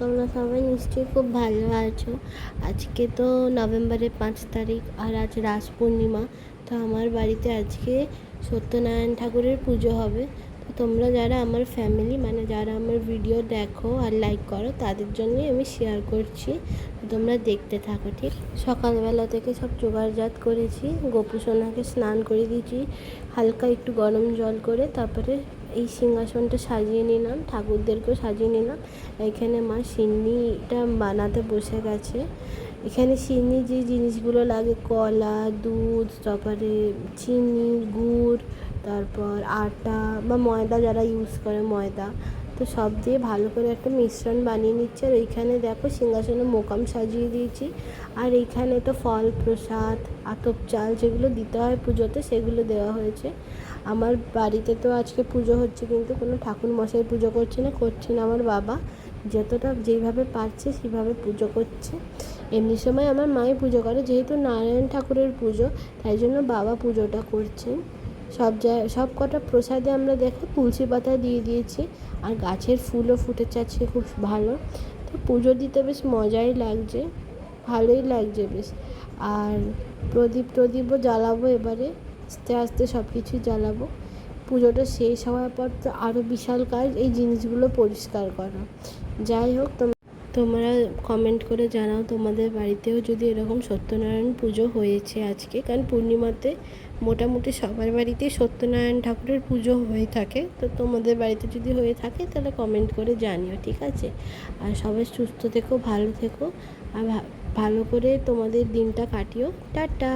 তোমরা সবাই নিশ্চয়ই খুব ভালো আছো। আজকে তো নভেম্বরের 5 তারিখ, আর আজ রাস পূর্ণিমা। তো আমার বাড়িতে আজকে সত্যনারায়ণ ঠাকুরের পুজো হবে। তো তোমরা যারা আমার ফ্যামিলি, মানে যারা আমার ভিডিও দেখো আর লাইক করো, তাদের জন্যই আমি শেয়ার করছি। তো তোমরা দেখতে থাকো। ঠিক সকালবেলা থেকে সব জোগাড়জাত করেছি, গোপু সোনাকে স্নান করে দিয়েছি হালকা একটু গরম জল করে। তারপরে এই সিংহাসনটা সাজিয়ে নিলাম, ঠাকুরদেরকেও সাজিয়ে নিলাম। এখানে মা সিন্নিটা বানাতে বসে গেছে। এখানে সিন্নি যে জিনিসগুলো লাগে, কলা, দুধ, তারপরে চিনি, গুড়, তারপর আটা বা ময়দা, যারা ইউজ করে ময়দা, তো সব দিয়ে ভালো করে একটা মিশ্রণ বানিয়ে নিচ্ছে। আর এইখানে দেখো সিংহাসনে মোকাম সাজিয়ে দিয়েছি। আর এইখানে তো ফল প্রসাদ, আতপ চাল যেগুলো দিতে হয় পুজোতে, সেগুলো দেওয়া হয়েছে। আমার বাড়িতে তো আজকে পুজো হচ্ছে, কিন্তু কোনো ঠাকুর মশাই পুজো করছে না, আমার বাবা যতটা যেইভাবে পারছে সেভাবে পুজো করছে। এমনি সময় আমার মাই পুজো করে, যেহেতু নারায়ণ ঠাকুরের পুজো, তাই জন্য বাবা পুজোটা করছেন। সব কটা প্রসাদে আমরা দেখো তুলসী পাতা দিয়ে দিয়েছি, আর গাছের ফুলও ফুটেছে আজকে খুব ভালো। তো পুজো দিতে বেশ মজাই লাগছে, ভালোই লাগছে বেশ। আর প্রদীপও জ্বালাবো এবারে, আস্তে আস্তে সব কিছুই জ্বালাবো। পুজোটা শেষ হওয়ার পর তো আরও বিশাল কাজ, এই জিনিসগুলো পরিষ্কার করা। যাই হোক, তোমরা কমেন্ট করে জানাও তোমাদের বাড়িতেও যদি এরকম সত্যনারায়ণ পুজো হয়েছে আজকে, কারণ পূর্ণিমাতে মোটামুটি সবার বাড়িতেই সত্যনারায়ণ ঠাকুরের পুজো হয়ে থাকে। তো তোমাদের বাড়িতে যদি হয়ে থাকে তাহলে কমেন্ট করে জানিও, ঠিক আছে? আর সবাই সুস্থ থেকো, ভালো থেকো, আর ভালো করে তোমাদের দিনটা কাটিও। টাটা।